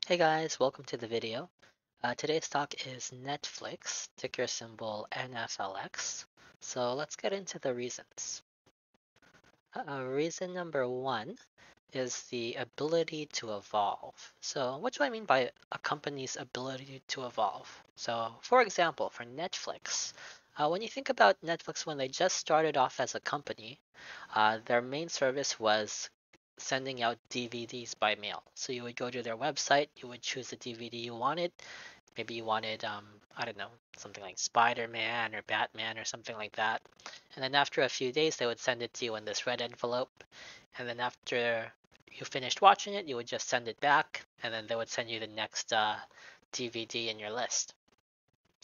Hey guys, welcome to the video. Today's talk is Netflix, ticker symbol NFLX. So let's get into the reasons. Reason number one is the ability to evolve. So what do I mean by a company's ability to evolve? So for example, for Netflix, when you think about Netflix when they just started off as a company, their main service was sending out DVDs by mail. So you would go to their website, you would choose the DVD you wanted. Maybe you wanted, I don't know, something like Spider-Man or Batman or something like that. And then after a few days, they would send it to you in this red envelope. And then after you finished watching it, you would just send it back, and then they would send you the next DVD in your list.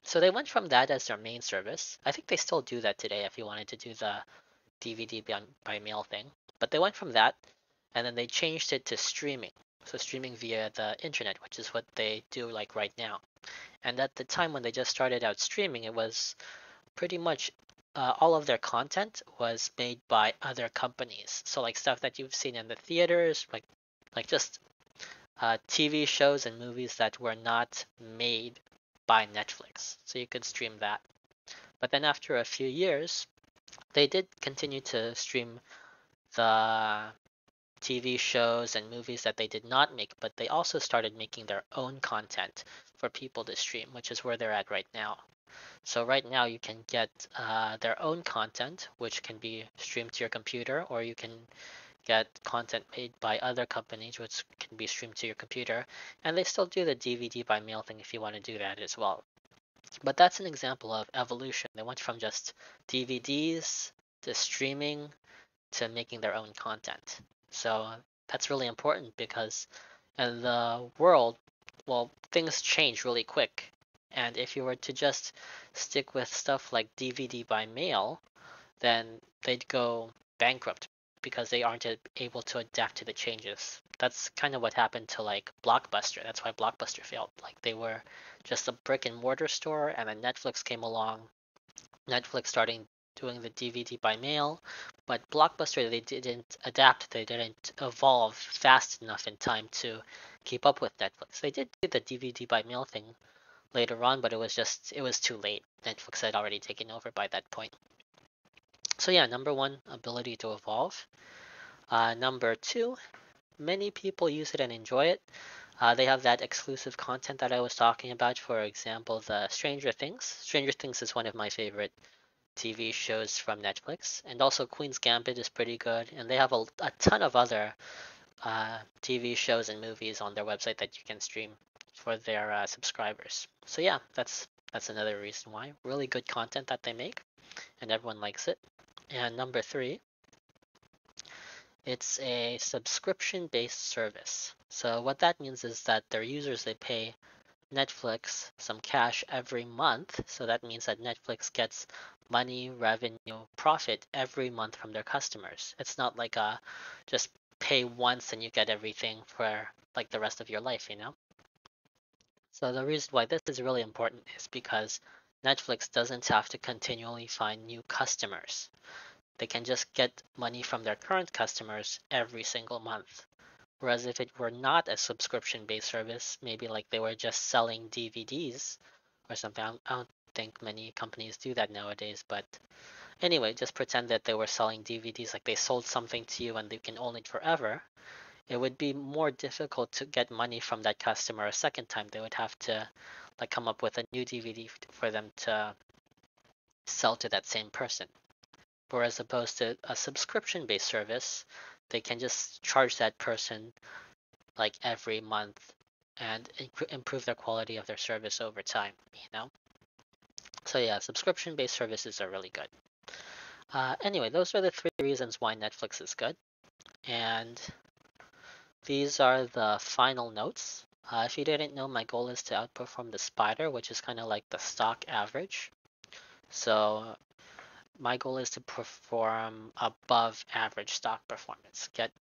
So they went from that as their main service. I think they still do that today if you wanted to do the DVD by mail thing. But they went from that, and then they changed it to streaming. So streaming via the internet, which is what they do like right now. And at the time when they just started out streaming, it was pretty much all of their content was made by other companies. So like stuff that you've seen in the theaters, like just TV shows and movies that were not made by Netflix. So you could stream that. But then after a few years, they did continue to stream the TV shows and movies that they did not make, but they also started making their own content for people to stream, which is where they're at right now. So right now you can get their own content, which can be streamed to your computer, or you can get content made by other companies, which can be streamed to your computer. And they still do the DVD by mail thing if you want to do that as well. But that's an example of evolution. They went from just DVDs to streaming to making their own content. So that's really important because in the world, well, things change really quick. And if you were to just stick with stuff like DVD by mail, then they'd go bankrupt because they aren't able to adapt to the changes. That's kind of what happened to like Blockbuster. That's why Blockbuster failed. Like they were just a brick and mortar store, and then Netflix came along. Netflix starting doing the DVD by mail, but Blockbuster they didn't adapt. They didn't evolve fast enough in time to keep up with Netflix. They did do the DVD by mail thing later on, but it was too late. Netflix had already taken over by that point. So yeah, number one, ability to evolve. Number two, many people use it and enjoy it. They have that exclusive content that I was talking about. For example, the Stranger Things. Stranger Things is one of my favorite TV shows from Netflix, and also Queen's Gambit is pretty good. And they have a ton of other TV shows and movies on their website that you can stream for their subscribers. So yeah, that's another reason why. Really good content that they make, and everyone likes it. And number three, it's a subscription-based service. So what that means is that their users they pay Netflix some cash every month. So that means that Netflix gets money, revenue, profit every month from their customers. It's not like a just pay once and you get everything for like the rest of your life, you know? So the reason why this is really important is because Netflix doesn't have to continually find new customers. They can just get money from their current customers every single month. Whereas if it were not a subscription-based service, maybe like they were just selling DVDs or something. I don't think many companies do that nowadays, but anyway, just pretend that they were selling DVDs, like they sold something to you and they can own it forever. It would be more difficult to get money from that customer a second time. They would have to like come up with a new DVD for them to sell to that same person. Whereas opposed to a subscription-based service, they can just charge that person like every month and improve their quality of their service over time, you know? So yeah, subscription-based services are really good. Anyway, those are the three reasons why Netflix is good. And these are the final notes. If you didn't know, my goal is to outperform the spider, which is kind of like the stock average. So my goal is to perform above average stock performance, get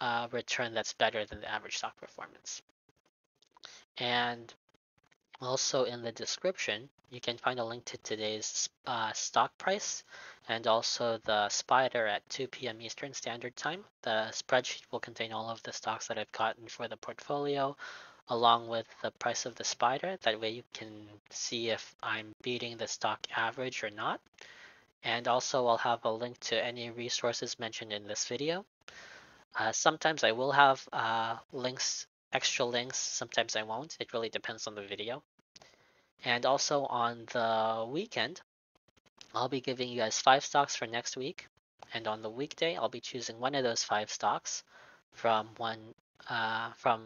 a return that's better than the average stock performance. And also in the description, you can find a link to today's stock price and also the spider at 2 p.m. Eastern Standard Time. The spreadsheet will contain all of the stocks that I've gotten for the portfolio, along with the price of the spider. That way you can see if I'm beating the stock average or not. And also I'll have a link to any resources mentioned in this video. Sometimes I will have extra links, sometimes I won't. It really depends on the video. And also on the weekend, I'll be giving you guys 5 stocks for next week. And on the weekday, I'll be choosing one of those 5 stocks from from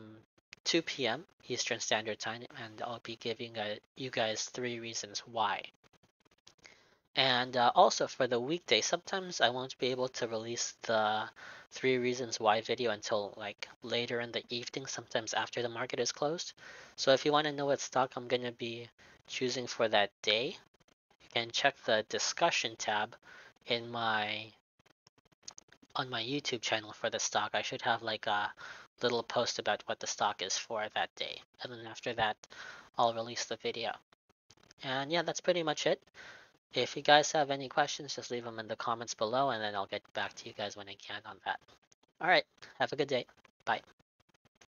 2 p.m. Eastern Standard Time, and I'll be giving you guys 3 reasons why. And also for the weekday, sometimes I won't be able to release the 3 reasons why video until like later in the evening, sometimes after the market is closed. So if you want to know what stock I'm going to be choosing for that day, you can check the discussion tab in on my YouTube channel for the stock. I should have like a little post about what the stock is for that day. And then after that, I'll release the video. And yeah, that's pretty much it. If you guys have any questions, just leave them in the comments below, and then I'll get back to you guys when I can on that. All right, have a good day. Bye.